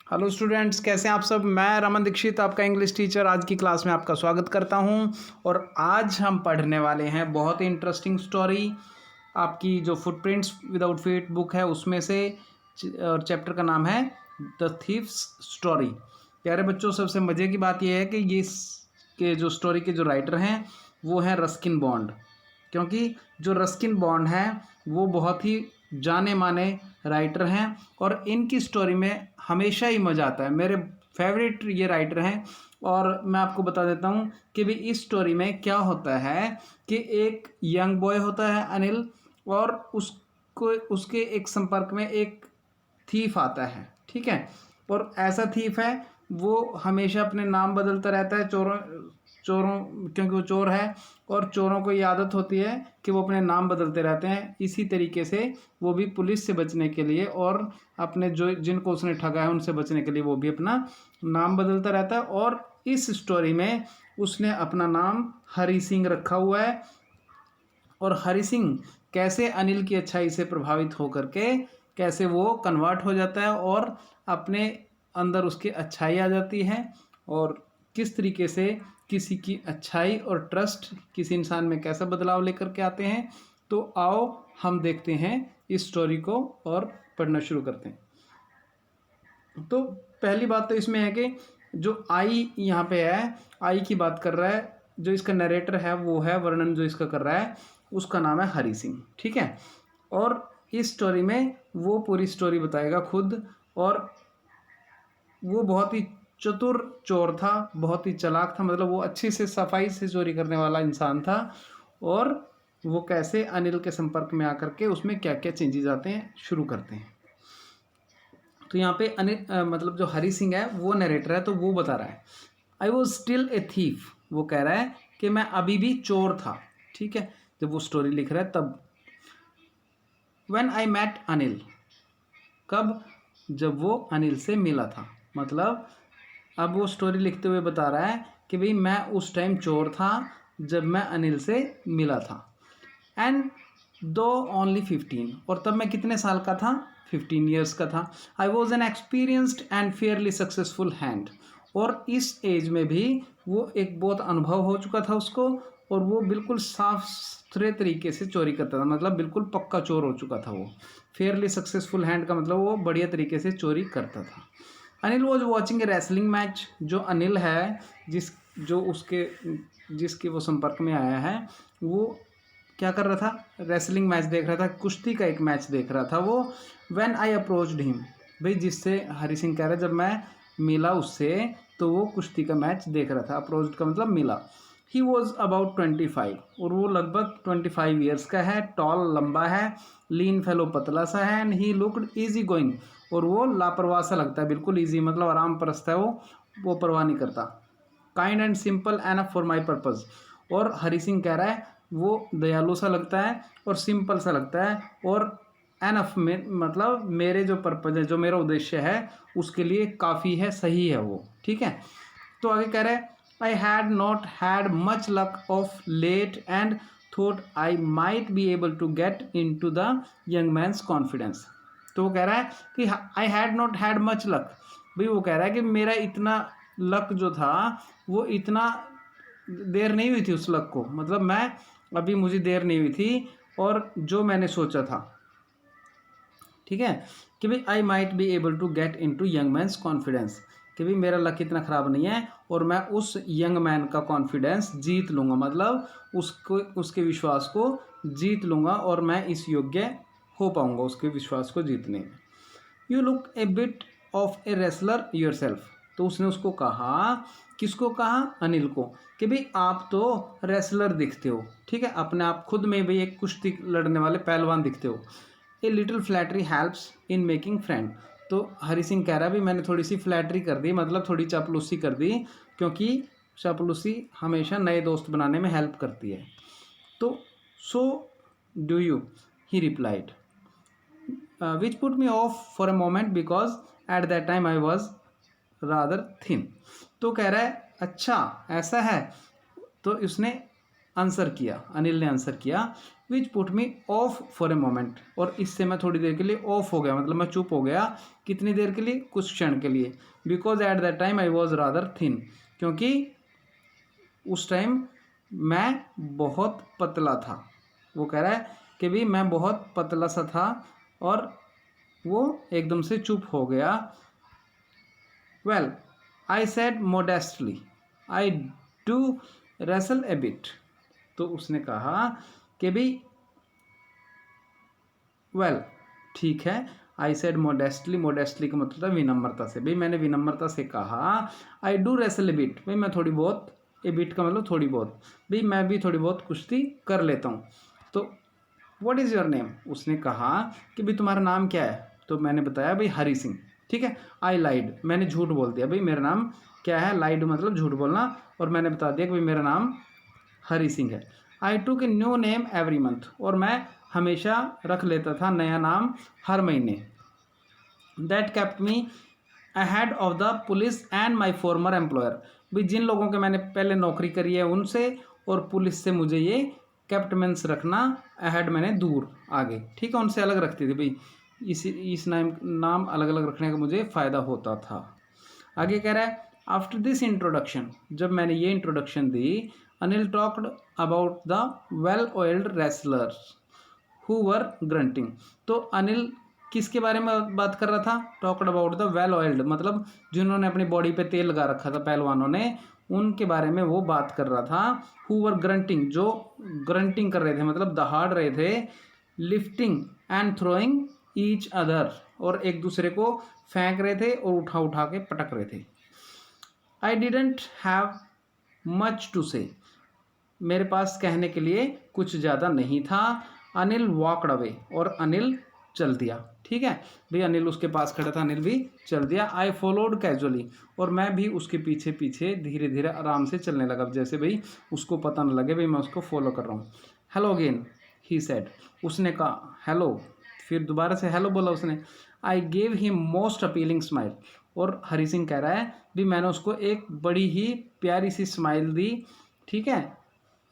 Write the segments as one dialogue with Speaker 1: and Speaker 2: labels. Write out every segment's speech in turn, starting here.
Speaker 1: Hello students, कैसे हैं आप सब। मैं रमन दीक्षित, आपका इंग्लिश टीचर, आज की क्लास में आपका स्वागत करता हूं। और आज हम पढ़ने वाले हैं बहुत ही इंटरेस्टिंग स्टोरी। आपकी जो फुटप्रिंट्स विदाउट फीट बुक है उसमें से, और चैप्टर का नाम है द थीफ्स स्टोरी। प्यारे बच्चों, सबसे मज़े की बात यह है कि के जो स्टोरी के जो राइटर हैं वो हैं रस्किन बॉन्ड। क्योंकि जो रस्किन बॉन्ड हैं वो बहुत ही जाने माने राइटर हैं और इनकी स्टोरी में हमेशा ही मज़ा आता है। मेरे फेवरेट ये राइटर हैं। और मैं आपको बता देता हूँ कि भी इस स्टोरी में क्या होता है कि एक यंग बॉय होता है अनिल, और उसको उसके एक संपर्क में एक थीफ आता है। ठीक है, और ऐसा थीफ है वो हमेशा अपने नाम बदलता रहता है चोरों चोरों क्योंकि वो चोर है और चोरों को ये आदत होती है कि वो अपने नाम बदलते रहते हैं। इसी तरीके से वो भी पुलिस से बचने के लिए और अपने जो जिनको उसने ठगा है उनसे बचने के लिए वो भी अपना नाम बदलता रहता है। और इस स्टोरी में उसने अपना नाम हरी सिंह रखा हुआ है। और हरी सिंह कैसे अनिल की अच्छाई से प्रभावित होकर के कैसे वो कन्वर्ट हो जाता है और अपने अंदर उसकी अच्छाई आ जाती है, और किस तरीके से किसी की अच्छाई और ट्रस्ट किसी इंसान में कैसा बदलाव लेकर के आते हैं। तो आओ हम देखते हैं इस स्टोरी को और पढ़ना शुरू करते हैं। तो पहली बात तो इसमें है कि जो आई यहाँ पे है, आई की बात कर रहा है, जो इसका नरेटर है वो है, वर्णन जो इसका कर रहा है उसका नाम है हरी सिंह। ठीक है, और इस स्टोरी में वो पूरी स्टोरी बताएगा खुद। और वो बहुत ही चतुर चोर था, बहुत ही चालाक था, मतलब वो अच्छी से सफाई से चोरी करने वाला इंसान था। और वो कैसे अनिल के संपर्क में आकर के उसमें क्या क्या चेंजेस आते हैं शुरू करते हैं। तो यहाँ पे अनिल मतलब जो हरी सिंह है वो नरेटर है, तो वो बता रहा है I was still a thief. वो कह रहा है कि मैं अभी भी चोर था। ठीक है, जब वो स्टोरी लिख रहा है तब। व्हेन आई मैट अनिल, कब, जब वो अनिल से मिला था। मतलब अब वो स्टोरी लिखते हुए बता रहा है कि भाई मैं उस टाइम चोर था जब मैं अनिल से मिला था। एंड दो ओनली 15, और तब मैं कितने साल का था, 15 ईयर्स का था। I was an experienced and Fairlie successful hand. और इस एज में भी वो एक बहुत अनुभव हो चुका था उसको, और वो बिल्कुल साफ सुथरे तरीके से चोरी करता था, मतलब बिल्कुल पक्का चोर हो चुका था वो। फेयरली सक्सेसफुल हैंड का मतलब वो बढ़िया तरीके से चोरी करता था। Anil was watching A wrestling match. जो अनिल है, जिसके वो संपर्क में आया है, वो क्या कर रहा था, रेसलिंग मैच देख रहा था, कुश्ती का एक मैच देख रहा था वो। व्हेन आई अप्रोच्ड हिम, भाई जिससे हरी सिंह कह रहा है जब मैं मिला उससे तो वो कुश्ती का मैच देख रहा था। अप्रोच्ड का मतलब मिला। ही वॉज अबाउट 25, और वो लगभग 25 ईयर्स का है, टॉल लंबा है, लीन फेलो पतला सा है, and he looked easy going, और वो लापरवाह सा लगता है, बिल्कुल ईजी मतलब आराम परस्त है वो परवाह नहीं करता। Kind and simple enough for my purpose, और हरी सिंह कह रहा है वो दयालु सा लगता है और सिंपल सा लगता है, और एनफ में मतलब मेरे जो पर्पज़ है, जो मेरा उद्देश्य है उसके लिए काफ़ी है, सही है वो। ठीक है, तो आगे कह रहा है I had not had much luck of late and thought I might be able to get into the young man's confidence. तो वो कह रहा है कि I had not had much luck. भाई वो कह रहा है कि मेरा इतना लक जो था वो इतना देर नहीं हुई थी उस लक को, मतलब मैं अभी मुझे देर नहीं हुई थी और जो मैंने सोचा था। ठीक है, कि भाई I might be able to get into young man's confidence, कि भाई मेरा लक इतना ख़राब नहीं है और मैं उस यंग मैन का कॉन्फिडेंस जीत लूँगा, मतलब उसके विश्वास को जीत लूँगा और मैं इस योग्य हो पाऊँगा उसके विश्वास को जीतने में। You look A bit of a wrestler your self. तो उसने उसको कहा, किसको कहा, अनिल को, कि भाई आप तो रेसलर दिखते हो। ठीक है, अपने आप खुद में भाई एक कुश्ती लड़ने वाले पहलवान दिखते हो। A little flattery helps in making friend. तो हरी सिंह कह रहा है भी मैंने थोड़ी सी फ्लैटरी कर दी, मतलब थोड़ी चापलूसी कर दी, क्योंकि चापलूसी हमेशा नए दोस्त बनाने में हेल्प करती है। तो so do you, he replied, which put me off for a moment because at that time I was rather thin। तो कह रहा है अच्छा ऐसा है। तो उसने आंसर किया, अनिल ने आंसर किया, which put me of for a moment, और इससे मैं थोड़ी देर के लिए ऑफ हो गया, मतलब मैं चुप हो गया। कितनी देर के लिए? कुछ क्षण के लिए। Because at that time I was rather thin, क्योंकि उस टाइम मैं बहुत पतला था। वो कह रहा है कि भी मैं बहुत पतला सा था, और वो एकदम से चुप हो गया। Well I said modestly I do wrestle a bit. तो उसने कहा कि भी वेल ठीक है, आई सेड मोडेस्टली, मोडेस्टली का मतलब था विनम्रता से, भाई मैंने विनम्रता से कहा आई डू रेसल ए बिट, भाई मैं थोड़ी बहुत, ए बिट का मतलब थोड़ी बहुत, भाई मैं भी थोड़ी बहुत कुश्ती कर लेता हूँ। तो व्हाट इज़ योर नेम, उसने कहा कि भाई तुम्हारा नाम क्या है। तो मैंने बताया भाई हरी सिंह। ठीक है, आई लाइड, मैंने झूठ बोल दिया, भाई मेरा नाम क्या है, लाइड मतलब झूठ बोलना, और मैंने बता दिया कि भाई मेरा नाम हरी सिंह है। I took a new name every month, और मैं हमेशा रख लेता था नया नाम हर महीने। That kept me ahead of the police and my farmer employer, भाई जिन लोगों के मैंने पहले नौकरी करी है उनसे और पुलिस से मुझे ये केप्ट मीन्स रखना, अहेड मैंने दूर, आगे। ठीक है, उनसे अलग रखती थी भाई, इस नाम अलग अलग रखने का मुझे फ़ायदा होता था। आगे कह रहा है आफ्टर दिस इंट्रोडक्शन, जब मैंने ये introduction the, Anil talked about the well oiled wrestlers who were grunting. तो अनिल किसके बारे में बात कर रहा था? Talked about the well oiled, मतलब जिन्होंने अपनी बॉडी पे तेल लगा रखा था पहलवानों ने, उनके बारे में वो बात कर रहा था। हु वर ग्रंटिंग, जो ग्रंटिंग कर रहे थे मतलब दहाड़ रहे थे, lifting and throwing each other, और एक दूसरे को फेंक रहे थे और उठा उठा के पटक रहे थे। I didn't have much to say, मेरे पास कहने के लिए कुछ ज़्यादा नहीं था। अनिल वॉकड अवे, और अनिल चल दिया। ठीक है भाई, अनिल उसके पास खड़ा था, अनिल भी चल दिया। आई फॉलोड कैजुअली, और मैं भी उसके पीछे पीछे धीरे धीरे आराम से चलने लगा, जैसे भाई उसको पता न लगे भाई मैं उसको फॉलो कर रहा हूँ। हेलो अगेन ही सेड, उसने कहा हेलो, फिर दोबारा से हेलो बोला उसने। I gave him most appealing smile, और हरी सिंह कह रहा है भी मैंने उसको एक बड़ी ही प्यारी सी स्माइल दी। ठीक है,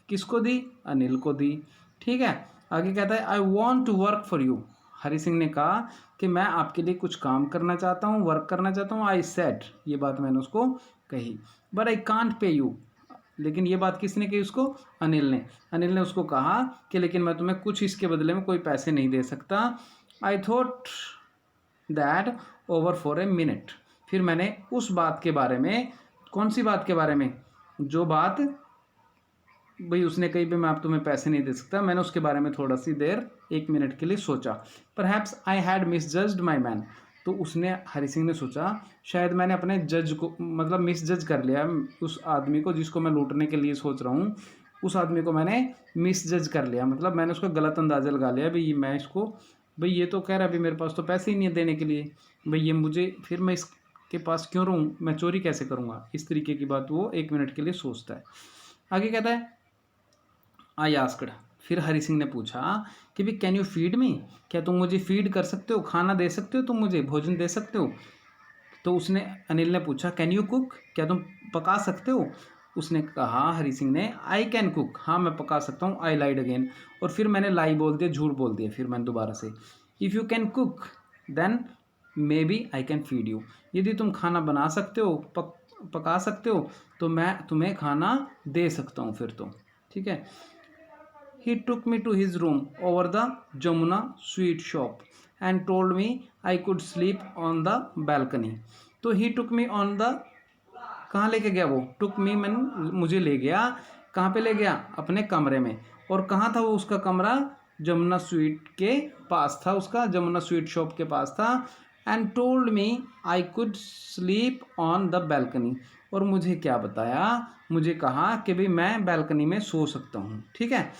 Speaker 1: किसको दी? अनिल को दी। ठीक है, आगे कहता है I want to work for you, Hari Singh ने कहा कि मैं आपके लिए कुछ काम करना चाहता हूँ, वर्क करना चाहता हूँ। आई सेड, ये बात मैंने उसको कही। But I can't pay you, लेकिन ये बात किसने कही उसको? अनिल ने। अनिल ने उसको कहा कि लेकिन मैं तुम्हें कुछ इसके बदले में कोई पैसे नहीं दे सकता। I thought that over for a minute, फिर मैंने उस बात के बारे में, कौन सी बात के बारे में? जो बात भाई उसने कही भी मैं आप तुम्हें पैसे नहीं दे सकता, मैंने उसके बारे में थोड़ा सी देर, 1 मिनट के लिए सोचा। Perhaps I had misjudged my man, तो उसने, हरी सिंह ने सोचा शायद मैंने अपने जज को मतलब मिसजज कर लिया, उस आदमी को जिसको मैं लूटने के लिए सोच रहा हूँ, उस आदमी को मैंने मिसजज कर लिया, मतलब मैंने उसका गलत अंदाज़ा लगा लिया। भाई मैं इसको, भाई ये तो कह रहा है भाई मेरे पास तो पैसे ही नहीं है देने के लिए, भाई ये मुझे, फिर मैं इसके पास क्यों रहूँ, मैं चोरी कैसे करूँगा, इस तरीके की बात वो 1 मिनट के लिए सोचता है। आगे कहता है आई आस्क्ड, फिर हरी सिंह ने पूछा कि भी कैन यू फीड मी, क्या तुम मुझे फीड कर सकते हो, खाना दे सकते हो, तुम मुझे भोजन दे सकते हो? तो उसने, अनिल ने पूछा कैन यू कुक, क्या तुम पका सकते हो? उसने कहा, हरी सिंह ने, आई कैन कुक, हाँ मैं पका सकता हूँ। आई लाइड अगेन, और फिर मैंने लाई बोल दिया, झूठ बोल दिया, फिर मैंने दोबारा से। If you can cook then maybe I can feed you, यदि तुम खाना बना सकते हो, पका सकते हो, तो मैं तुम्हें खाना दे सकता हूँ फिर तो। ठीक है, he took me to his room over the Jamuna sweet shop and told me I could sleep on the balcony. तो he took me on the, कहाँ लेके गया वो? took me मैन मुझे ले गया, कहाँ पे ले गया? अपने कमरे में। और कहाँ था वो उसका कमरा? जमुना स्वीट के पास था उसका, जमुना स्वीट शॉप के पास था। And told me I could sleep on the balcony, और मुझे क्या बताया? मुझे कहा कि भाई मैं बैल्कनी में सो सकता हूँ। ठीक है,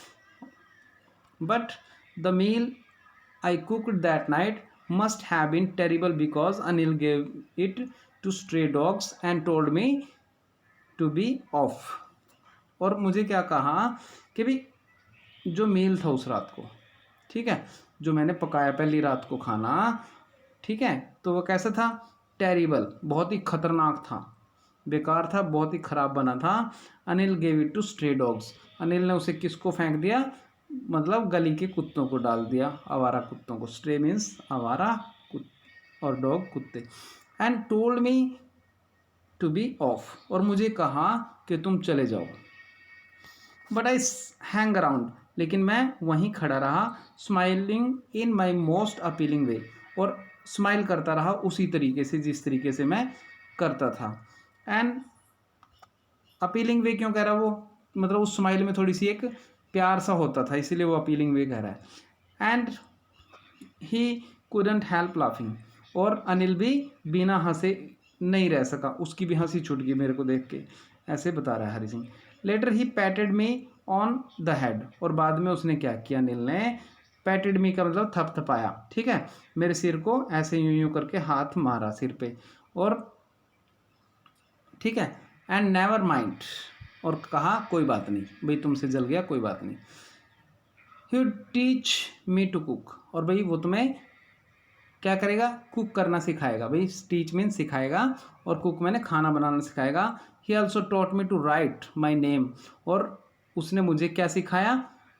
Speaker 1: but the meal I cooked that night must have been terrible because Anil gave it to stray dogs and told me to be off. और मुझे क्या कहा कि भी जो मील था उस रात को, ठीक है, जो मैंने पकाया पहली रात को खाना, ठीक है, तो वो कैसा था? टेरिबल, बहुत ही खतरनाक था। बेकार था, बहुत ही ख़राब बना था। Anil gave it to stray dogs, Anil ने उसे किसको फेंक दिया, मतलब गली के कुत्तों को डाल दिया, आवारा कुत्तों को। स्ट्रे मीन्स आवारा और डॉग कुत्ते। And told me to be off, और मुझे कहा कि तुम चले जाओ। बट आई हैंग अराउंड, लेकिन मैं वहीं खड़ा रहा। Smiling in my most appealing way, और स्माइल करता रहा उसी तरीके से जिस तरीके से मैं करता था। एंड अपीलिंग वे क्यों कह रहा वो, मतलब उस स्माइल में थोड़ी सी एक प्यार सा होता था, इसीलिए वो अपीलिंग वे कह रहा है। And he couldn't help laughing, और अनिल भी बिना हंसे नहीं रह सका, उसकी भी हंसी छूट गई मेरे को देख के, ऐसे बता रहा है Hari Singh. Later he patted me on the head, और बाद में उसने क्या किया, अनिल ने पैटेड मी का मतलब थपथपाया, ठीक है, मेरे सिर को ऐसे यूं यूं करके हाथ मारा सिर पे, और ठीक है। एंड नेवर माइंड, और कहा कोई बात नहीं भाई, तुमसे जल गया कोई बात नहीं। He would teach me to cook, और भाई वो तुम्हें क्या करेगा, कुक करना सिखाएगा। भाई टीच मीन सिखाएगा, और कुक मैंने खाना बनाना सिखाएगा। He also taught me to write my name, और उसने मुझे क्या सिखाया,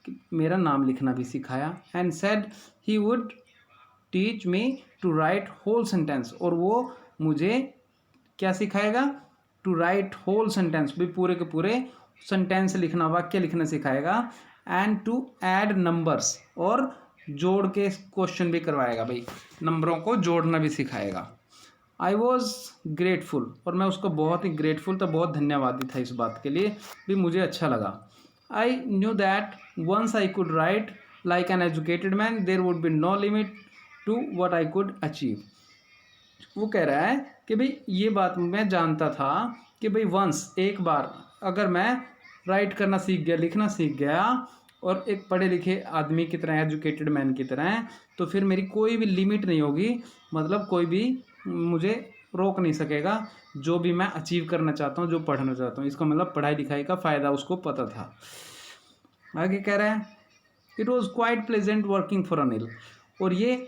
Speaker 1: कि मेरा नाम लिखना भी सिखाया। And said he would teach me to write whole sentence, और वो मुझे क्या सिखाएगा, टू राइट होल सेंटेंस, भी पूरे के पूरे सेंटेंस लिखना, वाक्य लिखना सिखाएगा। एंड टू ऐड नंबर्स, और जोड़ के क्वेश्चन भी करवाएगा, भाई नंबरों को जोड़ना भी सिखाएगा। आई वॉज ग्रेटफुल, और मैं उसको बहुत ही ग्रेटफुल था, बहुत धन्यवादी था इस बात के लिए, भी मुझे अच्छा लगा। I knew that once I could write like an educated man, there would be no limit to what I could achieve. वो कह रहा है कि भाई ये बात मैं जानता था कि भाई वंस, एक बार, अगर मैं राइट करना सीख गया, लिखना सीख गया, और एक पढ़े लिखे आदमी की तरह, एजुकेटेड मैन की तरह, तो फिर मेरी कोई भी लिमिट नहीं होगी, मतलब कोई भी मुझे रोक नहीं सकेगा, जो भी मैं अचीव करना चाहता हूँ, जो पढ़ना चाहता हूँ। इसका मतलब पढ़ाई लिखाई का फ़ायदा उसको पता था। आगे कह रहा है, it was quite pleasant working for Anil, और ये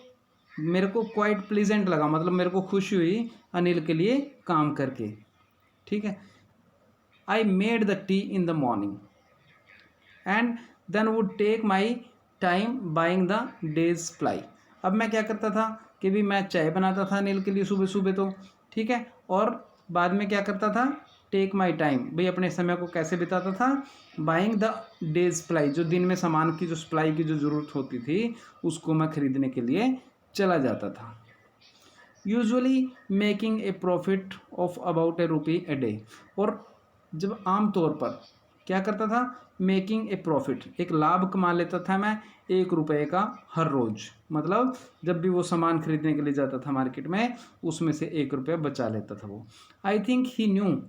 Speaker 1: मेरे को क्वाइट प्लेजेंट लगा, मतलब मेरे को खुशी हुई अनिल के लिए काम करके, ठीक है। I made the tea in the morning and then would take my time buying the day's supply. अब मैं क्या करता था कि भी मैं चाय बनाता था अनिल के लिए सुबह सुबह, तो ठीक है, और बाद में क्या करता था, टेक माई टाइम, भाई अपने समय को कैसे बिताता था, बाइंग द डेज सप्लाई, जो दिन में सामान की जो सप्लाई की जो ज़रूरत होती थी उसको मैं खरीदने के लिए चला जाता था। Usually making a profit of about ₹1 day, और जब आम तौर पर क्या करता था, मेकिंग ए प्रॉफिट, एक लाभ कमा लेता था मैं ₹1 का हर रोज़, मतलब जब भी वो सामान खरीदने के लिए जाता था मार्केट में, उसमें से ₹1 बचा लेता था वो। I think he knew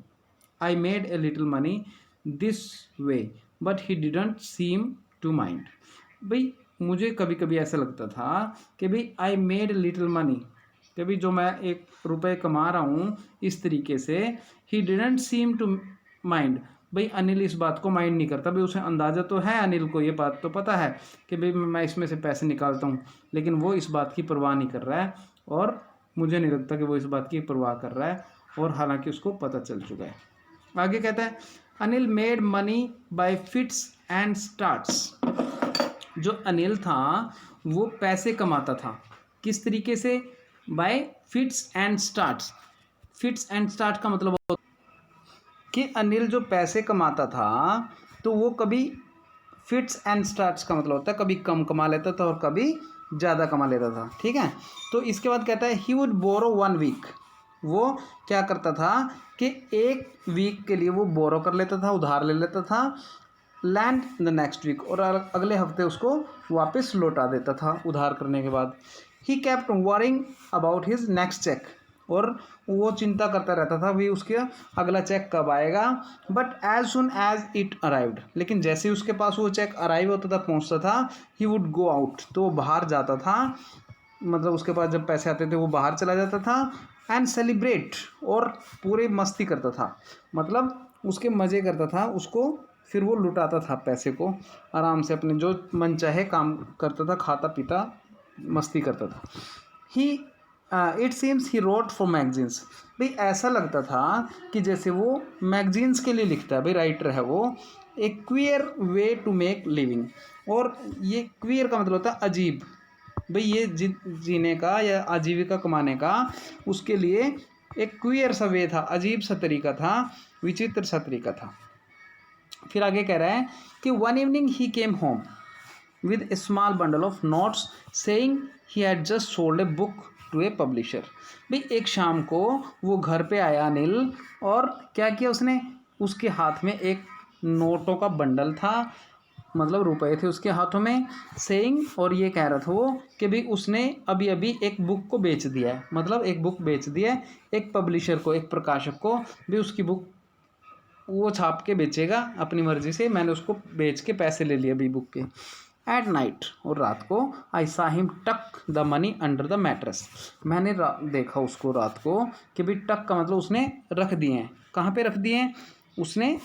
Speaker 1: I made a little money this way but he didn't seem to mind. भाई मुझे कभी कभी ऐसा लगता था कि भाई आई मेड लिटिल मनी, कि भाई जो मैं ₹1 कमा रहा हूँ इस तरीके से, he didn't seem to mind, भाई अनिल इस बात को माइंड नहीं करता, भाई उसे अंदाज़ा तो है, अनिल को ये बात तो पता है कि भाई मैं इसमें से पैसे निकालता हूँ, लेकिन वो इस बात की परवाह नहीं कर रहा है, और मुझे नहीं लगता कि वो इस बात की परवाह कर रहा है, और हालांकि उसको पता चल चुका है। आगे कहता है, Anil made money by fits and starts, जो अनिल था वो पैसे कमाता था किस तरीके से, bye fits and starts. Fits and start का मतलब कि अनिल जो पैसे कमाता था तो वो कभी, फिट्स एंड स्टार्ट्स का मतलब होता है कभी कम कमा लेता था और कभी ज़्यादा कमा लेता था, ठीक है। तो इसके बाद कहता है, ही वुड बोरो 1 वीक, वो क्या करता था कि 1 वीक के लिए वो बोरो कर लेता था, उधार ले लेता था, लैंड द नेक्स्ट वीक, और अगले हफ्ते उसको वापस लौटा देता था उधार करने के बाद। He kept worrying about his next cheque, और वो चिंता करता रहता था भी उसके अगला चेक कब आएगा। But as soon as it arrived, लेकिन जैसे ही उसके पास वो चेक अराइव होता था, पहुंचता था, ही वुड गो आउट, तो वो बाहर जाता था, मतलब उसके पास जब पैसे आते थे वो बाहर चला जाता था। एंड सेलिब्रेट, और पूरे मस्ती करता था, मतलब उसके मज़े करता था, उसको फिर वो लुटाता था पैसे को, आराम से अपने जो मन चाहे काम करता था, खाता पीता मस्ती करता था। He it seems he wrote for magazines. भाई ऐसा लगता था कि जैसे वो मैगजीन्स के लिए लिखता है, भाई राइटर है वो। A queer way to make living, और ये क्वियर का मतलब होता है अजीब। भाई ये जीने का या आजीविका कमाने का उसके लिए एक क्वियर सा वे था, अजीब सा तरीका था, विचित्र सा तरीका था। फिर आगे कह रहा है कि one evening he came home with a small bundle of notes saying he had just sold a book to a publisher। भाई एक शाम को वो घर पे आया अनिल, और क्या किया उसने, उसके हाथ में एक नोटों का बंडल था, मतलब रुपए थे उसके हाथों में। सेइंग, और ये कह रहा था वो कि भाई उसने अभी अभी एक बुक को बेच दिया है, मतलब एक बुक बेच दिया है एक पब्लिशर को, एक प्रकाशक को। भाई उसकी बुक वो छाप के बेचेगा अपनी मर्जी से, मैंने उसको बेच के पैसे ले लिए अभी बुक के। एट नाइट, और रात को, आई सा हिम टक the money under the mattress. मैंने देखा उसको रात को कि भाई टक का मतलब उसने रख दिए हैं। कहाँ पे रख दिए हैं उसने?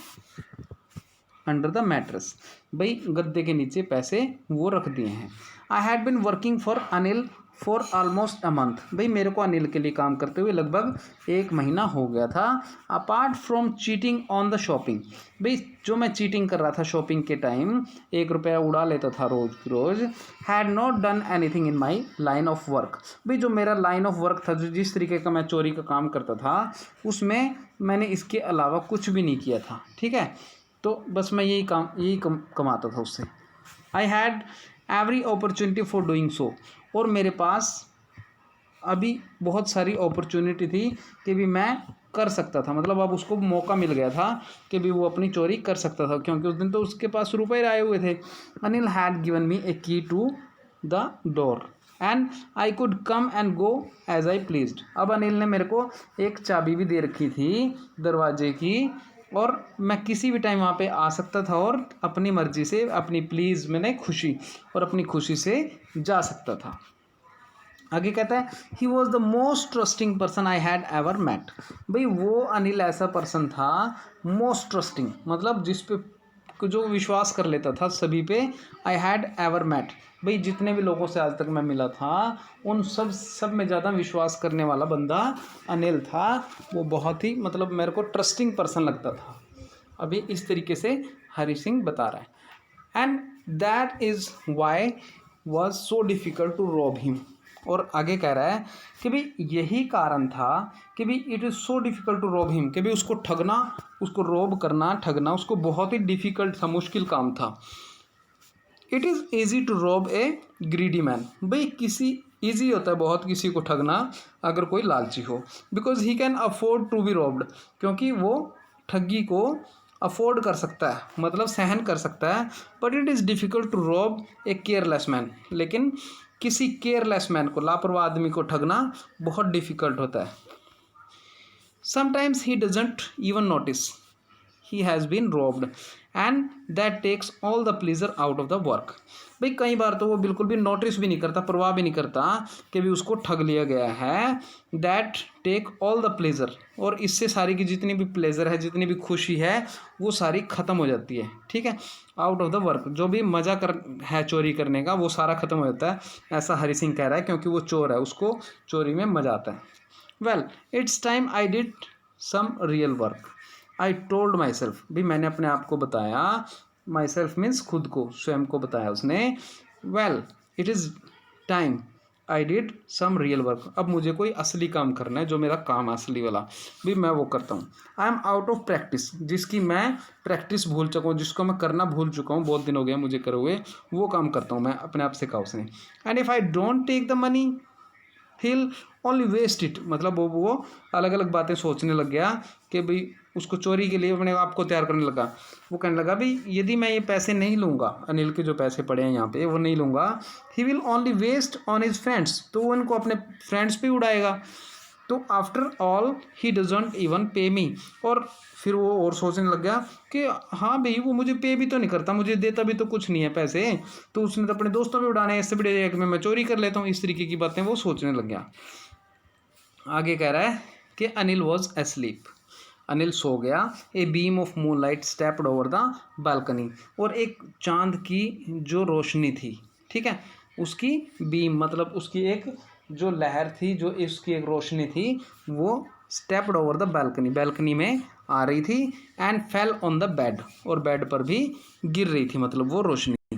Speaker 1: अंडर द मैट्रेस, भाई गद्दे के नीचे पैसे वो रख दिए हैं। I had been working for Anil for almost a month. भाई मेरे को अनिल के लिए काम करते हुए लगभग 1 महीना हो गया था। Apart from cheating on the shopping, भाई जो मैं चीटिंग कर रहा था शॉपिंग के टाइम, 1 रुपया उड़ा लेता था रोज, had not done anything in my line of work. भाई जो मेरा लाइन ऑफ वर्क था, जो जिस तरीके का मैं चोरी का काम करता था, उसमें मैंने इसके अलावा कुछ भी नहीं किया था। ठीक है, तो बस मैं यही कमाता था उससे। I had every opportunity for doing so, और मेरे पास अभी बहुत सारी अपॉर्चुनिटी थी कि भी मैं कर सकता था, मतलब अब उसको मौका मिल गया था कि भी वो अपनी चोरी कर सकता था, क्योंकि उस दिन तो उसके पास रुपए आए हुए थे। Anil had given me a key to the door and I could come and go as I pleased. अब अनिल ने मेरे को एक चाबी भी दे रखी थी दरवाजे की, और मैं किसी भी टाइम वहाँ पे आ सकता था और अपनी मर्जी से, अपनी प्लीज़ मैंने खुशी, और अपनी खुशी से जा सकता था। आगे कहता है he was the most trusting person I had ever met. भाई वो अनिल ऐसा पर्सन था, मोस्ट ट्रस्टिंग मतलब जिस पे जो विश्वास कर लेता था सभी पे। आई हैड एवर मेट, भाई जितने भी लोगों से आज तक मैं मिला था उन सब में ज़्यादा विश्वास करने वाला बंदा अनिल था। वो बहुत ही मतलब मेरे को ट्रस्टिंग पर्सन लगता था। अभी इस तरीके से हरी सिंह बता रहा है। And that is why was so difficult to rob him. और आगे कह रहा है कि भाई यही कारण था कि भाई it is so difficult to rob him, कि भाई उसको ठगना, उसको रॉब करना, ठगना उसको बहुत ही डिफ़िकल्ट था, मुश्किल काम था। It is easy to rob a greedy man. भाई किसी ईजी होता है बहुत किसी को ठगना अगर कोई लालची हो, because he can afford to be robbed, क्योंकि वो ठगी को अफोर्ड कर सकता है, मतलब सहन कर सकता है। But it is difficult to rob a careless man, लेकिन किसी केयरलेस मैन को, लापरवाह आदमी को ठगना बहुत डिफ़िकल्ट होता है। Sometimes he doesn't even notice he has been robbed and that takes all the pleasure out of the work. भाई कई बार तो वो बिल्कुल भी नोटिस भी नहीं करता, परवाह भी नहीं करता कि भी उसको ठग लिया गया है। That take all the pleasure, और इससे सारी की जितनी भी प्लेजर है, जितनी भी खुशी है, वो सारी ख़त्म हो जाती है। ठीक है, आउट ऑफ द वर्क, जो भी मज़ा कर है चोरी करने का वो सारा ख़त्म हो जाता है, ऐसा हरी सिंह कह रहा है, क्योंकि वो चोर है, उसको चोरी में मज़ा आता है। Well it's time I did some real work I told myself. भी मैंने अपने आप को बताया, माई सेल्फ मीन्स खुद को, स्वयं को बताया उसने। Well it is time I did some real work, अब मुझे कोई असली काम करना है, जो मेरा काम है असली वाला, भी मैं वो करता हूँ। I am out of practice, जिसकी मैं प्रैक्टिस भूल चुका हूँ, जिसको मैं करना भूल चुका हूँ, बहुत दिन हो गया मुझे करे हुए, वो काम करता हूँ मैं, अपने आप से कहा उसने। And if I don't take the money he'll only waste it, मतलब वो अलग अलग बातें सोचने लग गया कि भाई उसको चोरी के लिए अपने आप को तैयार करने लगा। वो कहने लगा भाई यदि मैं ये पैसे नहीं लूँगा, अनिल के जो पैसे पड़े हैं यहाँ पे वो नहीं लूँगा, he will only waste on his friends, तो वो इनको अपने फ्रेंड्स पे उड़ाएगा। तो after all he doesn't even pay me, और फिर वो और सोचने लग गया कि हाँ भाई वो मुझे पे भी तो नहीं करता, मुझे देता भी तो कुछ नहीं है पैसे, तो उसने तो अपने दोस्तों पे उड़ाने हैं, इससे बढ़िया कि मैं चोरी कर लेता हूँ। इस तरीके की बातें वो सोचने लग गया। आगे कह रहा है कि अनिल वॉज एस्लीप, अनिल सो गया। A beam of moonlight stepped over the balcony, और एक चांद की जो रोशनी थी, ठीक है, उसकी बीम मतलब उसकी एक जो लहर थी, जो इसकी एक रोशनी थी, वो stepped over the balcony, balcony में आ रही थी, and fell on the bed, और बेड पर भी गिर रही थी, मतलब वो रोशनी।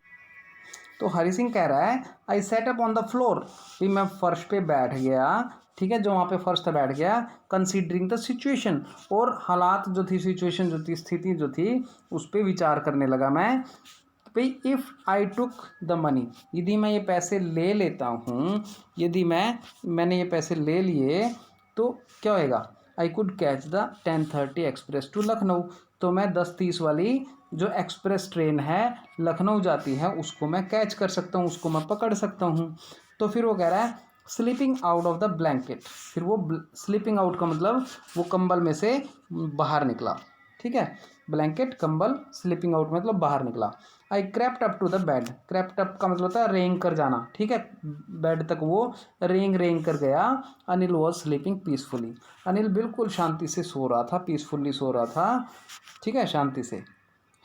Speaker 1: तो हरी सिंह कह रहा है I sat up on the floor, भी मैं फर्श पे बैठ गया, ठीक है, जो वहाँ पे फर्श था बैठ गया, कंसीडरिंग द सिचुएशन, और हालात जो थी, सिचुएशन जो थी, स्थिति जो थी, उस पर विचार करने लगा मैं। भाई if I took the money, यदि मैं ये पैसे ले लेता हूँ, यदि मैंने ये पैसे ले लिए तो क्या होएगा, I could catch the 10:30 express to Lucknow, तो मैं 10:30 वाली जो एक्सप्रेस ट्रेन है लखनऊ जाती है उसको मैं कैच कर सकता हूँ, उसको मैं पकड़ सकता हूँ। तो फिर वो कह रहा है sleeping out of the blanket, फिर वो स्लीपिंग आउट का मतलब वो कंबल में से बाहर निकला, ठीक है, ब्लैंकेट कंबल, स्लीपिंग आउट मतलब बाहर निकला। I crept up to the bed, crept up का मतलब होता है रेंग कर जाना, ठीक है, बेड तक वो रेंग रेंग कर गया। Anil was sleeping peacefully, Anil बिल्कुल शांति से सो रहा था, पीसफुली सो रहा था, ठीक है, शांति से।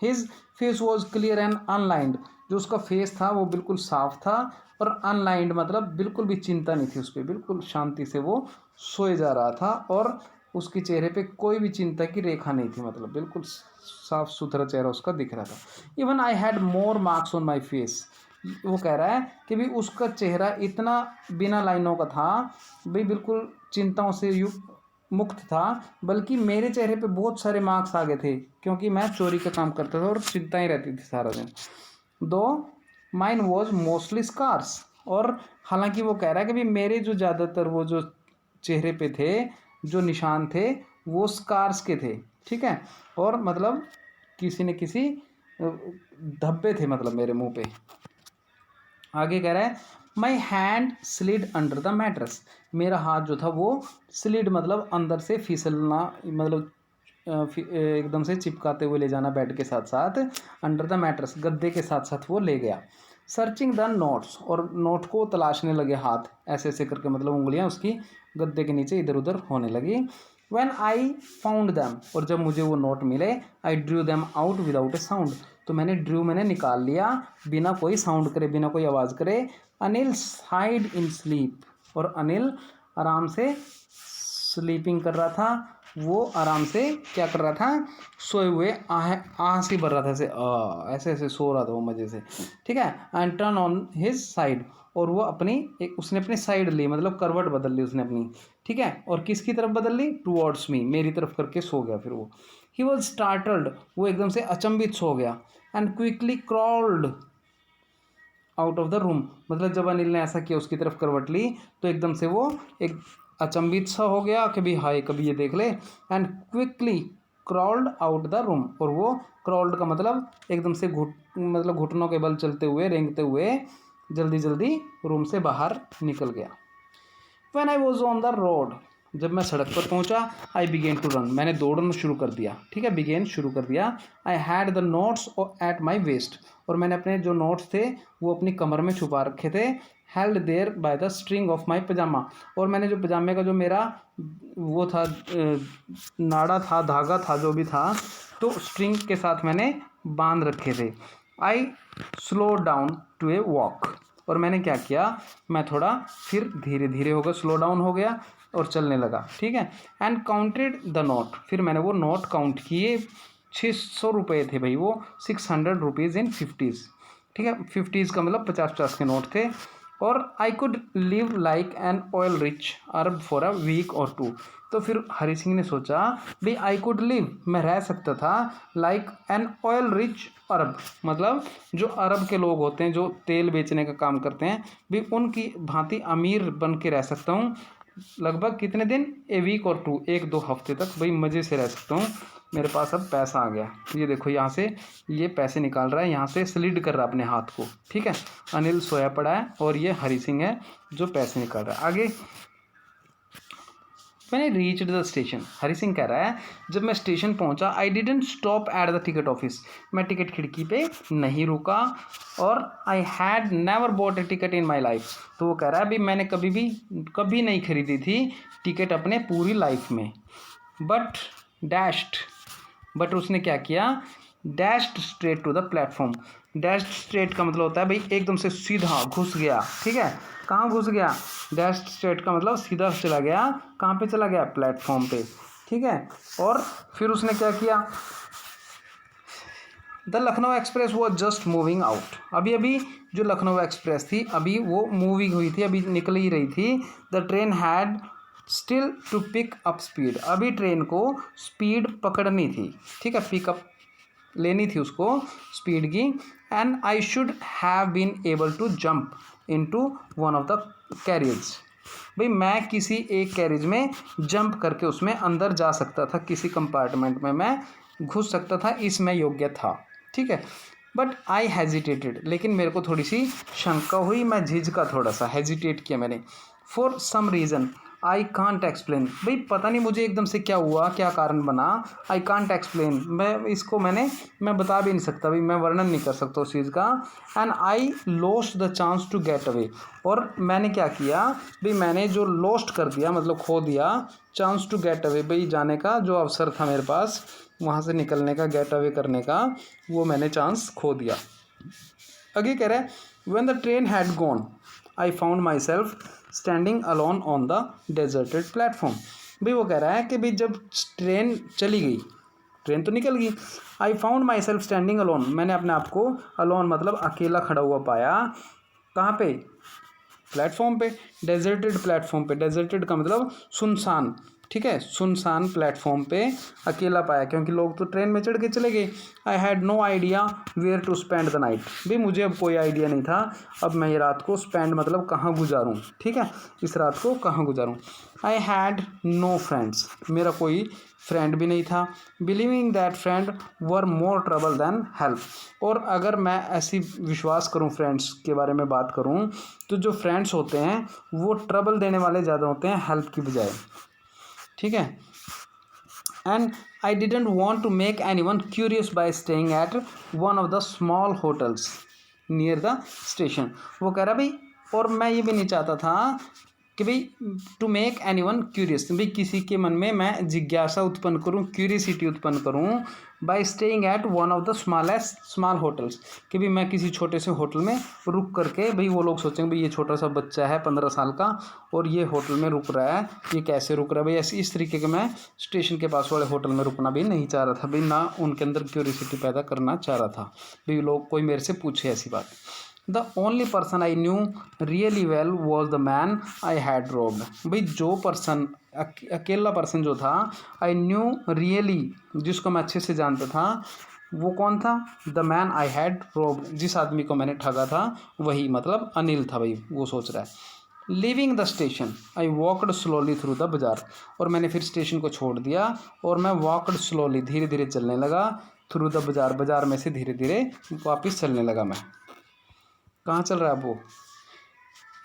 Speaker 1: His face was clear and unlined, जो उसका फेस था वो बिल्कुल साफ था, और अनलाइंड मतलब बिल्कुल भी चिंता नहीं थी उस पर, बिल्कुल शांति से वो सोए जा रहा था, और उसके चेहरे पे कोई भी चिंता की रेखा नहीं थी, मतलब बिल्कुल साफ सुथरा चेहरा उसका दिख रहा था। Even I had more marks on my face, वो कह रहा है कि भी उसका चेहरा इतना बिना लाइनों का था, भाई बिल्कुल चिंताओं से मुक्त था, बल्कि मेरे चेहरे पे बहुत सारे मार्क्स आ गए थे, क्योंकि मैं चोरी का काम करता था और चिंताएं रहती थी सारा दिन। दो माइन वॉज मोस्टली स्कार्स, और हालांकि वो कह रहा है कि भी मेरे जो ज़्यादातर वो जो चेहरे पे थे जो निशान थे वो स्कार्स के थे, ठीक है, और मतलब किसी न किसी धब्बे थे मतलब मेरे मुंह पे। आगे कह रहा है my hand slid under the mattress, मेरा हाथ जो था वो स्लिड मतलब अंदर से फिसलना, मतलब एकदम से चिपकाते हुए ले जाना बेड के साथ साथ, अंडर द मैट्रेस गद्दे के साथ साथ वो ले गया। सर्चिंग द नोट्स, और नोट को तलाशने लगे हाथ, ऐसे ऐसे करके मतलब उंगलियां उसकी गद्दे के नीचे इधर उधर होने लगी। व्हेन आई फाउंड दैम, और जब मुझे वो नोट मिले, I drew them out without A sound, तो मैंने निकाल लिया बिना कोई साउंड करे, बिना कोई आवाज़ करे। अनिल साइड इन स्लीप, और अनिल आराम से स्लीपिंग कर रहा था, वो आराम से क्या कर रहा था, सोए हुए आह से भर रहा था, ऐसे ऐसे सो रहा था वो मज़े से, ठीक है। And turn on his side, और वो उसने अपनी साइड ली, मतलब करवट बदल ली उसने अपनी, ठीक है, और किसकी तरफ बदल ली, टूवर्ड्स मी, मेरी तरफ करके सो गया फिर वो। ही वॉज स्टार्टल्ड, वो एकदम से अचंभित सो गया। And quickly crawled out of the room, मतलब जब अनिल ने ऐसा किया उसकी तरफ करवट ली तो एकदम से वो एक अचंभित सा हो गया कि भी हाय कभी ये देख ले। And quickly crawled out the room, और वो क्रॉल्ड का मतलब एकदम से मतलब घुटनों के बल चलते हुए रेंगते हुए जल्दी जल्दी रूम से बाहर निकल गया। When I was on the road, जब मैं सड़क पर पहुंचा, आई बिगेन टू रन, मैंने दौड़ना शुरू कर दिया, ठीक है, बिगेन शुरू कर दिया। I had the notes at my waste, और मैंने अपने जो नोट्स थे वो अपनी कमर में छुपा रखे थे। Held there by the string of my pyjama, और मैंने जो पजामे का जो मेरा वो था नाड़ा था, धागा था, जो भी था, तो स्ट्रिंग के साथ मैंने बांध रखे थे। I slow down to a walk, और मैंने क्या किया, मैं थोड़ा फिर धीरे धीरे होकर स्लो डाउन हो गया और चलने लगा, ठीक है। एंड काउंटेड द नोट, फिर मैंने वो नोट काउंट किए, 600 रुपये थे भाई वो, 600 रुपीज़ इन 50s, ठीक है, 50s का मतलब 50-50 के नोट थे। और I could live like an oil rich Arab for a week or two, तो फिर हरी सिंह ने सोचा भाई आई कुड लिव, मैं रह सकता था, लाइक एन ऑयल रिच अरब, मतलब जो अरब के लोग होते हैं जो तेल बेचने का काम करते हैं, भी उनकी भांति अमीर बन के रह सकता हूँ, लगभग कितने दिन, ए वीक और टू, 1-2 हफ्ते तक भाई मज़े से रह सकता हूँ, मेरे पास अब पैसा आ गया। ये देखो यहाँ से ये पैसे निकाल रहा है, यहाँ से स्लिड कर रहा है अपने हाथ को, ठीक है। अनिल सोया पड़ा है और ये हरी सिंह है जो पैसे निकाल रहा है। आगे मैंने reached the station, Hari Singh कह रहा है जब मैं स्टेशन पहुंचा, I didn't stop at the ticket office, मैं टिकट खिड़की पे नहीं रुका, और I had never bot A ticket in my life, तो वो कह रहा है अभी मैंने कभी नहीं खरीदी थी टिकट अपने पूरी लाइफ में। बट डैश्ड, बट उसने क्या किया, dashed straight to the platform. Dashed straight का मतलब होता है भाई एकदम से सीधा घुस गया, ठीक है। कहाँ घुस गया? डैश्ड स्ट्रेट का मतलब सीधा चला गया। कहाँ पे चला गया? प्लेटफॉर्म पे, ठीक है। और फिर उसने क्या किया? The Lucknow express was just moving out. अभी अभी जो लखनऊ एक्सप्रेस थी अभी वो मूविंग हुई थी, अभी निकल ही रही थी। The train had still to pick up speed. अभी ट्रेन को स्पीड पकड़नी थी, ठीक है, पिकअप लेनी थी उसको स्पीड की। And I should have been able to jump into one of the carriers. भाई मैं किसी एक कैरिज में जंप करके उसमें अंदर जा सकता था, किसी कंपार्टमेंट में मैं घुस सकता था, इसमें योग्य था, ठीक है। बट आई हेजिटेटेड, लेकिन मेरे को थोड़ी सी शंका हुई, मैं झिझका, थोड़ा सा हेजिटेट किया मैंने। For some reason I can't explain. भाई पता नहीं मुझे एकदम से क्या हुआ, क्या कारण बना। आई कांट एक्सप्लेन, मैं बता भी नहीं सकता, भाई मैं वर्णन नहीं कर सकता उस चीज़ का। And I lost the chance to get away. और मैंने क्या किया? भाई मैंने जो लॉस्ट कर दिया मतलब खो दिया चांस टू गेट अवे, भाई जाने का जो अवसर था मेरे पास, वहाँ से निकलने का, गेट अवे करने का, वो मैंने चांस खो दिया। आगे कह रहा है when the train had gone I found my self standing alone on the deserted platform. भाई वो कह रहा है कि भाई जब ट्रेन चली गई, ट्रेन तो निकल गई, आई found my self standing alone, मैंने अपने आप को अलोन मतलब अकेला खड़ा हुआ पाया। कहाँ पे? प्लेटफॉर्म पे, डेजर्टेड प्लेटफॉर्म पे। डेजर्टेड का मतलब सुनसान, ठीक है, सुनसान प्लेटफॉर्म पे अकेला पाया, क्योंकि लोग तो ट्रेन में चढ़ के चले गए। I had no idea where to spend the night. भी मुझे अब कोई आइडिया नहीं था अब मैं ये रात को स्पेंड मतलब कहाँ गुजारूँ, ठीक है, इस रात को कहाँ गुजारूँ। आई हैड नो फ्रेंड्स, मेरा कोई फ्रेंड भी नहीं था। Believing that friend were more trouble than help. और अगर मैं ऐसी विश्वास करूं, फ्रेंड्स के बारे में बात करूं, तो जो फ्रेंड्स होते हैं वो ट्रबल देने वाले ज़्यादा होते हैं हेल्प की बजाय, ठीक है। And I didn't want to make anyone curious by staying at one of the small hotels near the station. वो कह रहा भाई, और मैं ये भी नहीं चाहता था कि भाई to make anyone curious, भाई किसी के मन में मैं जिज्ञासा उत्पन्न करूँ, क्यूरियसिटी उत्पन्न करूँ, bye staying at one of the small hotels, कि भाई मैं किसी छोटे से होटल में रुक करके, भाई वो लोग सोचेंगे भाई ये छोटा सा बच्चा है 15 साल का और ये होटल में रुक रहा है, ये कैसे रुक रहा है। भाई ऐसी इस तरीके के मैं स्टेशन के पास वाले होटल में रुकना भी नहीं चाह रहा था, भाई ना उनके अंदर क्यूरियसिटी पैदा करना चाह रहा था, भाई लोग कोई मेरे से पूछे ऐसी बात। The only person I knew really well was the man I had robed. भाई जो पर्सन, अकेला पर्सन जो था, आई न्यू रियली, जिसको मैं अच्छे से जानता था, वो कौन था? The man I had robed, जिस आदमी को मैंने ठगा था वही, मतलब अनिल था। भाई वो सोच रहा है। Living the station I walked slowly through the बाजार। और मैंने फिर स्टेशन को छोड़ दिया और मैं वॉकड स्लोली, धीरे धीरे चलने लगा, थ्रू द बाजार, बाजार में से धीरे धीरे वापस चलने लगा मैं। कहाँ चल रहा है वो?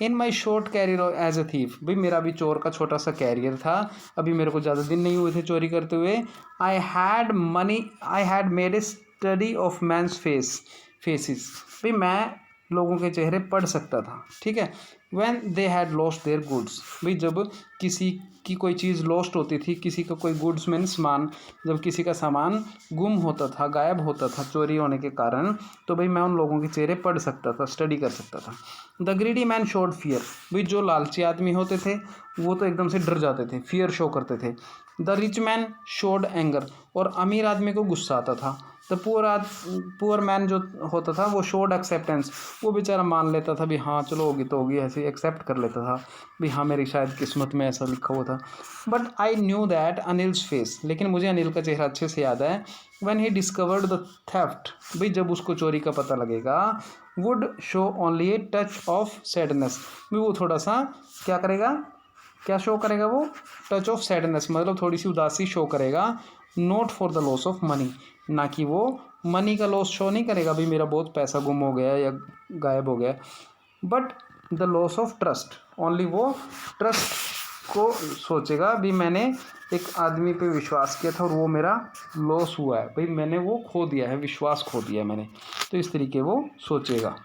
Speaker 1: In my short career as a thief, भाई मेरा भी चोर का छोटा सा कैरियर था, अभी मेरे को ज़्यादा दिन नहीं हुए थे चोरी करते हुए। I had made a study of man's faces, भाई मैं लोगों के चेहरे पढ़ सकता था, ठीक है। When they had lost their goods, भाई जब किसी की कोई चीज़ लॉस्ट होती थी, किसी का कोई गुड्स मीन सामान, जब किसी का सामान गुम होता था, गायब होता था चोरी होने के कारण, तो भाई मैं उन लोगों के चेहरे पढ़ सकता था, स्टडी कर सकता था। The greedy man showed fear, भाई जो लालची आदमी होते थे वो तो एकदम से डर जाते थे, फियर शो करते थे। The rich man showed anger, और अमीर आदमी को गुस्सा आता था। द पुअर मैन जो होता था वो शोड एक्सेप्टेंस, वो बेचारा मान लेता था भी हाँ चलो होगी तो होगी, ऐसे एक्सेप्ट कर लेता था भी हाँ मेरी शायद किस्मत में ऐसा लिखा हुआ था। But I knew that Anil's face, लेकिन मुझे अनिल का चेहरा अच्छे से याद है। When he discovered the theft, भाई जब उसको चोरी का पता लगेगा, would show only a touch of sadness, भी वो थोड़ा सा क्या करेगा, क्या शो करेगा वो? टच ऑफ सैडनेस, मतलब थोड़ी सी उदासी शो करेगा। Not for the loss of money, ना कि वो मनी का लॉस शो नहीं करेगा भी मेरा बहुत पैसा गुम हो गया या गायब हो गया, but the loss of trust, only वो ट्रस्ट को सोचेगा भी मैंने एक आदमी पे विश्वास किया था और वो मेरा लॉस हुआ है, भाई मैंने वो खो दिया है, विश्वास खो दिया है मैंने, तो इस तरीके वो सोचेगा।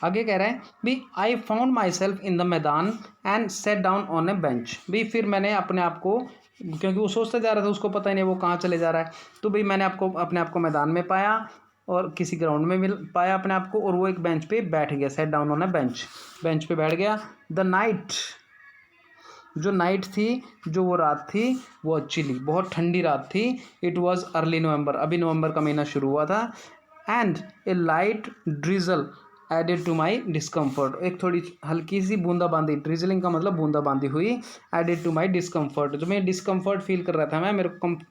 Speaker 1: आगे कह रहे हैं भी I found myself in the maidan and sat down on a bench, भी फिर मैंने अपने आप को क्योंकि वो सोचता जा रहा था, उसको पता ही नहीं वो कहाँ चले जा रहा है। तो भाई मैंने अपने आप को मैदान में पाया और किसी ग्राउंड में मिल पाया अपने आप को, और वो एक बेंच पे बैठ गया, set down on a bench पे बैठ गया। द नाइट, जो नाइट थी, जो वो रात थी, वो चिली, बहुत ठंडी रात थी। इट वॉज अर्ली नवंबर, अभी नवंबर का महीना शुरू हुआ था। And a light drizzle added to my discomfort, एक थोड़ी हल्की सी बूंदाबांदी, ड्रिजलिंग का मतलब बूंदाबांदी हुई, एडेड टू माई डिस्कम्फर्ट, जो मैं डिस्कम्फर्ट फील कर रहा था,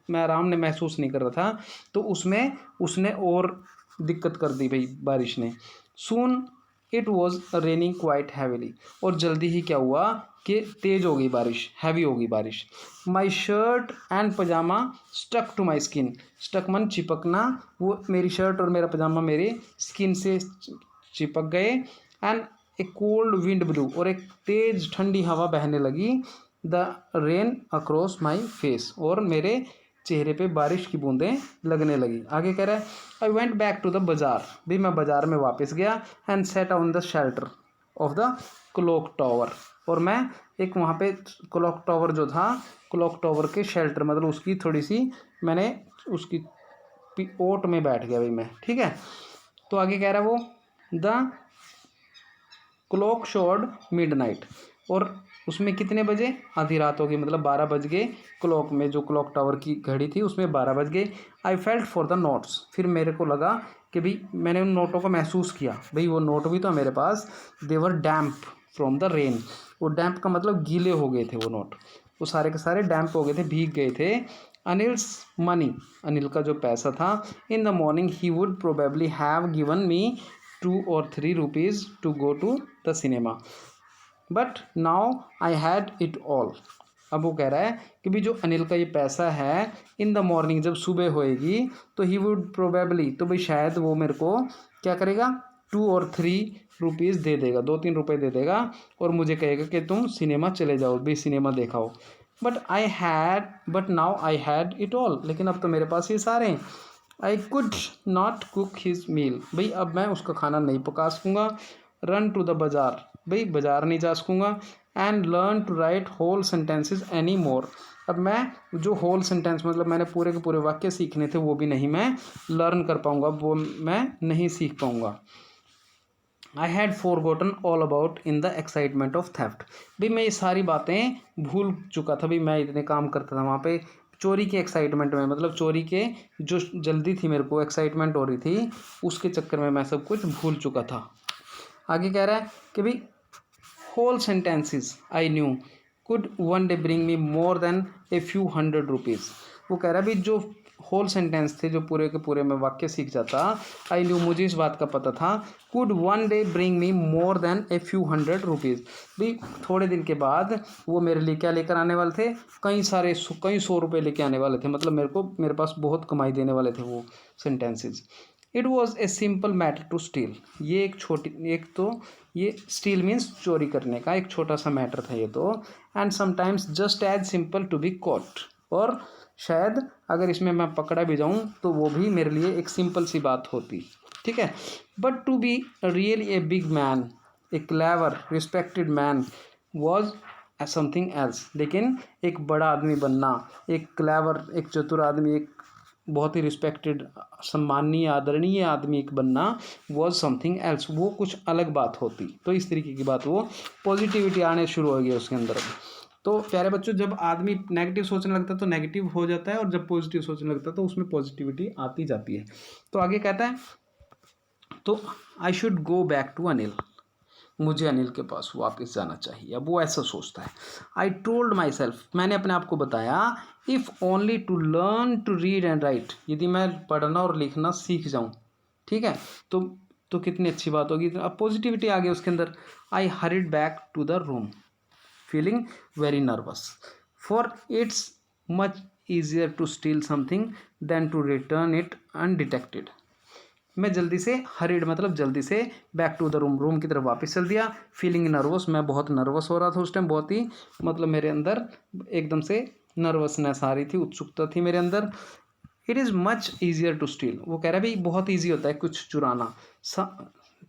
Speaker 1: मैं आराम ने महसूस नहीं कर रहा था, तो उसमें उसने और दिक्कत कर दी भाई बारिश ने। Soon it was raining quite heavily, और जल्दी ही क्या हुआ कि तेज हो गई बारिश, हैवी हो गई बारिश। My shirt and pyjama stuck to my skin, stuck मन चिपकना, वो मेरी शर्ट और मेरा पजामा मेरे स्किन से चिपक गए। And A cold wind blue, और एक तेज ठंडी हवा बहने लगी। The rain across my face, और मेरे चेहरे पे बारिश की बूंदें लगने लगी। आगे कह रहा है I went back to the bazaar, भी मैं बाजार में वापस गया। And sat on the shelter of the clock tower, और मैं एक वहाँ पे क्लॉक टावर जो था, क्लॉक टावर के शेल्टर मतलब उसकी थोड़ी सी मैंने उसकी ओट में बैठ गया भाई मैं, ठीक है। तो आगे कह रहा है वो द क्लॉक शोड मिडनाइट, और उसमें कितने बजे, आधी रात हो गई, मतलब 12 बज गए। क्लॉक में, जो क्लॉक टावर की घड़ी थी उसमें 12 बज गए। I felt for the notes, फिर मेरे को लगा कि भाई मैंने उन नोटों को महसूस किया, भाई वो नोट भी तो मेरे पास, देवर डैम्प फ्रॉम द रेन, वो डैम्प का मतलब गीले हो गए थे वो नोट, वो सारे के सारे डैम्प हो गए थे, भीग गए थे। अनिल्स मनी, अनिल का जो पैसा था, इन the morning he would probably have given me 2 or 3 rupees to go to the cinema, but now I had it all. अब वो कह रहा है कि भाई जो अनिल का ये पैसा है, इन द मॉर्निंग जब सुबह होएगी, तो ही वुड प्रोबेबली, तो भाई शायद वो मेरे को क्या करेगा, 2 or 3 रुपीज़ दे देगा, 2-3 रुपये दे देगा, और मुझे कहेगा कि तुम सिनेमा चले जाओ, भाई सिनेमा देखाओ। But now I had it all, लेकिन अब तो मेरे पास ये सारे हैं। I could not cook his meal, भाई अब मैं उसका खाना नहीं पका सकूँगा। रन टू द बाजार, भाई बाजार नहीं जा सकूँगा। And learn to write whole sentences any more, अब मैं जो होल सेंटेंस मतलब मैंने पूरे के पूरे वाक्य सीखने थे वो भी नहीं मैं लर्न कर पाऊँगा, वो मैं नहीं सीख पाऊँगा। I had forgotten all about in the excitement of theft, भाई मैं ये सारी बातें भूल चुका था, भाई मैं इतने काम करता था वहाँ पे चोरी के एक्साइटमेंट में, मतलब चोरी के जो जल्दी थी, मेरे को एक्साइटमेंट हो रही थी, उसके चक्कर में मैं सब कुछ भूल चुका था। आगे कह रहा है कि भाई whole sentences I knew could one day bring me more than a few hundred rupees, वो कह रहा है भाई जो होल सेंटेंस थे, जो पूरे के पूरे में वाक्य सीख जाता, आई न्यू, मुझे इस बात का पता था, could one day bring me more than a few hundred rupees, भाई थोड़े दिन के बाद वो मेरे लिए क्या लेकर आने वाले थे, कई सौ रुपये लेके आने वाले थे, मतलब मेरे पास बहुत कमाई देने वाले थे वो sentences. It was a simple matter to steal, ये एक तो ये स्टील मीन्स चोरी करने का एक छोटा सा मैटर था ये तो। And sometimes just as simple to be caught, और शायद अगर इसमें मैं पकड़ा भी जाऊं तो वो भी मेरे लिए एक सिंपल सी बात होती, ठीक है। But to be really a big man, a clever respected man was something else, लेकिन एक बड़ा आदमी बनना, एक क्लेवर, एक चतुर आदमी, एक बहुत ही रिस्पेक्टेड, सम्माननीय, आदरणीय आदमी एक बनना, वॉज समथिंग एल्स, वो कुछ अलग बात होती। तो इस तरीके की बात, वो पॉजिटिविटी आने शुरू हो गई उसके अंदर। तो प्यारे बच्चों, जब आदमी नेगेटिव सोचने लगता है तो नेगेटिव हो जाता है, और जब पॉजिटिव सोचने लगता है तो उसमें पॉजिटिविटी आती जाती है। तो आगे कहता है, तो I should go back to Anil, मुझे अनिल के पास वापस जाना चाहिए, अब वो ऐसा सोचता है। आई टोल्ड माई सेल्फ, मैंने अपने आप को बताया, if only to learn to read and write, यदि मैं पढ़ना और लिखना सीख जाऊँ, ठीक है, तो कितनी अच्छी बात होगी। अब पॉजिटिविटी आ गई उसके अंदर। I hurried back to the room feeling very nervous, for it's much easier to steal something than to return it undetected. मैं जल्दी से, हरिड मतलब जल्दी से, बैक टू द रूम की तरफ वापस चल दिया। फीलिंग नर्वस, मैं बहुत नर्वस हो रहा था उस टाइम, बहुत ही मतलब मेरे अंदर एकदम से नर्वसनेस आ रही थी, उत्सुकता थी मेरे अंदर। It is much easier to steal, वो कह रहा है भाई बहुत ईजी होता है कुछ चुराना,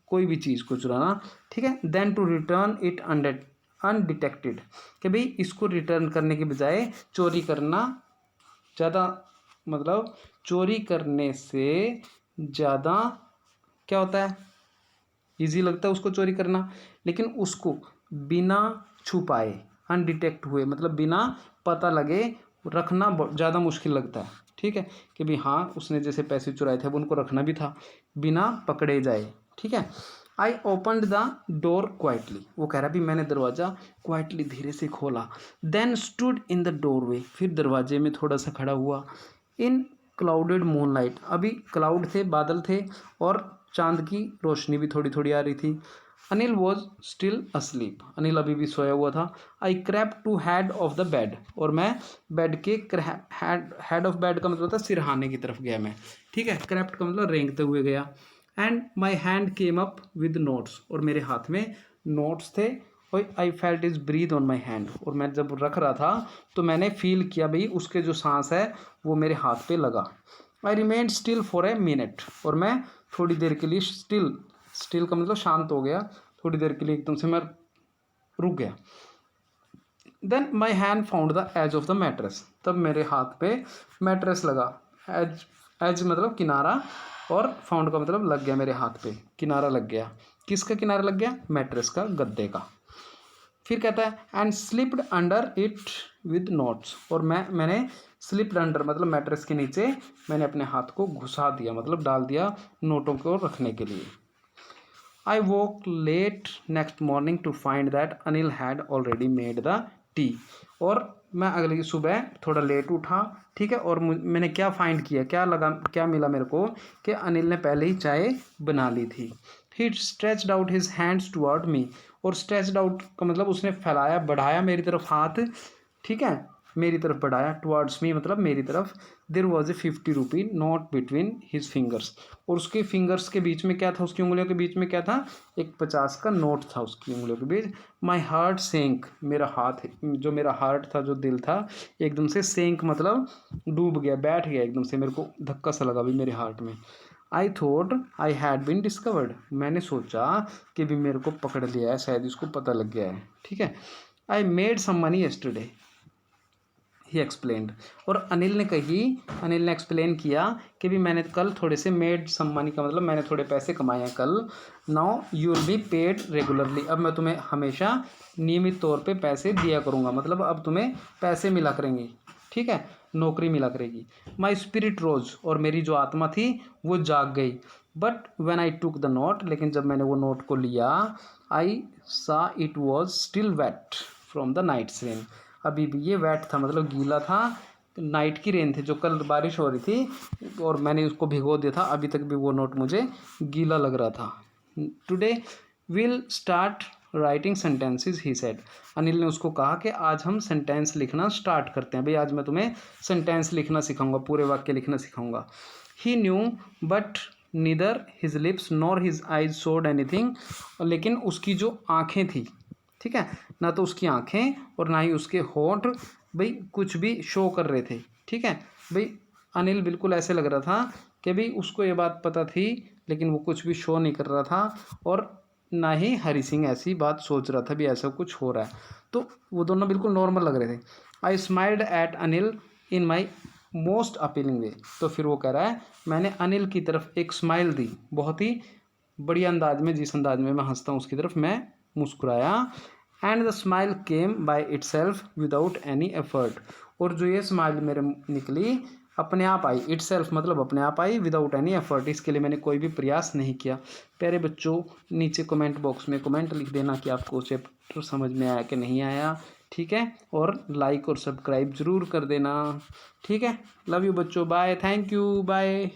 Speaker 1: कोई भी चीज़ को चुराना, ठीक है, then to return it undetected, कि भाई इसको रिटर्न करने के बजाय चोरी करना ज़्यादा, मतलब चोरी करने से ज़्यादा क्या होता है, ईजी लगता है उसको चोरी करना, लेकिन उसको बिना छुपाए अनडिटेक्ट हुए, मतलब बिना पता लगे रखना ज़्यादा मुश्किल लगता है। ठीक है, कि भाई हाँ उसने जैसे पैसे चुराए थे अब उनको रखना भी था बिना पकड़े जाए। ठीक है, I opened the door quietly, वो कह रहा भी मैंने दरवाज़ा क्वाइटली धीरे से खोला। Then stood in the doorway, फिर दरवाजे में थोड़ा सा खड़ा हुआ। इन क्लाउडेड मूनलाइट, अभी क्लाउड थे, बादल थे, और चांद की रोशनी भी थोड़ी थोड़ी आ रही थी। Anil was still asleep, Anil अभी भी सोया हुआ था। I crept to head of the bed, और मैं बेड के हेड ऑफ बेड का मतलब था सिरहाने की तरफ गया मैं। ठीक है, क्रैप्ट का मतलब रेंगते हुए गया। And my hand came up with notes, और मेरे हाथ में नोट्स थे। और I felt his breath on my hand, और मैं जब रख रहा था तो मैंने फील किया भाई उसके जो सांस है वो मेरे हाथ पे लगा। I remained still for a minute, और मैं थोड़ी देर के लिए स्टिल का मतलब शांत हो गया, थोड़ी देर के लिए एकदम से मैं रुक गया। Then my hand found the edge of the mattress, तब मेरे हाथ पे मैट्रेस लगा। एज एज मतलब किनारा, और फाउंड का मतलब लग गया, मेरे हाथ पे किनारा लग गया। किसका किनारा लग गया? मैट्रेस का, गद्दे का। फिर कहता है and slipped under it with notes, और मैंने स्लिप्ड अंडर मतलब मैट्रेस के नीचे मैंने अपने हाथ को घुसा दिया, मतलब डाल दिया नोटों को रखने के लिए। I woke late next morning to find that Anil had already made the tea, और मैं अगली सुबह थोड़ा लेट उठा। ठीक है, और मैंने क्या फाइंड किया, क्या मिला मेरे को, कि अनिल ने पहले ही चाय बना ली थी। He stretched out his hands toward me, और स्ट्रेच्ड आउट का मतलब उसने फैलाया, बढ़ाया मेरी तरफ हाथ। ठीक है, मेरी तरफ बढ़ाया, टुवर्ड्स मी मतलब मेरी तरफ। There was a 50 rupee note between his fingers, और उसके फिंगर्स के बीच में क्या था, उसकी उंगलियों के बीच में क्या था, एक 50 का नोट था उसकी उंगलियों के बीच। माई हार्ट सेंक, मेरा हाथ, जो मेरा हार्ट था, जो दिल था, एकदम से सेंक मतलब डूब गया, बैठ गया एकदम से, मेरे को धक्का सा लगा भी मेरे हार्ट में। I thought I had been discovered, मैंने सोचा कि भी मेरे को पकड़ लिया है, शायद इसको पता लग गया है। ठीक है, I made some money yesterday, he explained, और अनिल ने एक्सप्लेन किया कि भी मैंने कल थोड़े से मेड सम मनी का मतलब मैंने थोड़े पैसे कमाए हैं कल। Now you will be paid regularly, अब मैं तुम्हें हमेशा नियमित तौर पे पैसे दिया करूँगा, मतलब अब तुम्हें पैसे मिला करेंगे। ठीक है, नौकरी मिला करेगी। माई स्पिरिट रोज, और मेरी जो आत्मा थी वो जाग गई। But when I took the note, लेकिन जब मैंने वो नोट को लिया, I saw it was still wet from the night's rain, अभी भी ये वेट था मतलब गीला था, नाइट की रेन थी, जो कल बारिश हो रही थी और मैंने उसको भिगो दिया था, अभी तक भी वो नोट मुझे गीला लग रहा था। Today will start writing sentences, he said, Anil ने उसको कहा कि आज हम सेंटेंस लिखना स्टार्ट करते हैं, भाई आज मैं तुम्हें सेंटेंस लिखना सिखाऊंगा, पूरे वाक्य लिखना सिखाऊंगा। He knew but neither his lips nor his eyes showed anything, लेकिन उसकी जो आँखें थी, ठीक है, ना तो उसकी आंखें और ना ही उसके होंठ भाई कुछ भी शो कर रहे थे। ठीक है, भाई अनिल बिल्कुल ऐसे लग रहा था कि भाई उसको ये बात पता थी, लेकिन वो कुछ भी शो नहीं कर रहा था, और ना ही हरी सिंह ऐसी बात सोच रहा था भी ऐसा कुछ हो रहा है, तो वो दोनों बिल्कुल नॉर्मल लग रहे थे। I smiled at Anil in my most appealing way, तो फिर वो कह रहा है मैंने अनिल की तरफ एक स्माइल दी, बहुत ही बढ़िया अंदाज में, जिस अंदाज में मैं हंसता हूँ उसकी तरफ मैं मुस्कुराया। And the smile came by it self without any effort, और जो ये स्माइल मेरे निकली अपने आप आई, इट सेल्फ मतलब अपने आप आई, विदाउट एनी एफर्ट, इसके लिए मैंने कोई भी प्रयास नहीं किया। प्यारे बच्चों, नीचे कमेंट बॉक्स में कमेंट लिख देना कि आपको चैप्टर समझ में आया कि नहीं आया। ठीक है, और लाइक और सब्सक्राइब ज़रूर कर देना। ठीक है, लव यू बच्चों, बाय, थैंक यू, बाय।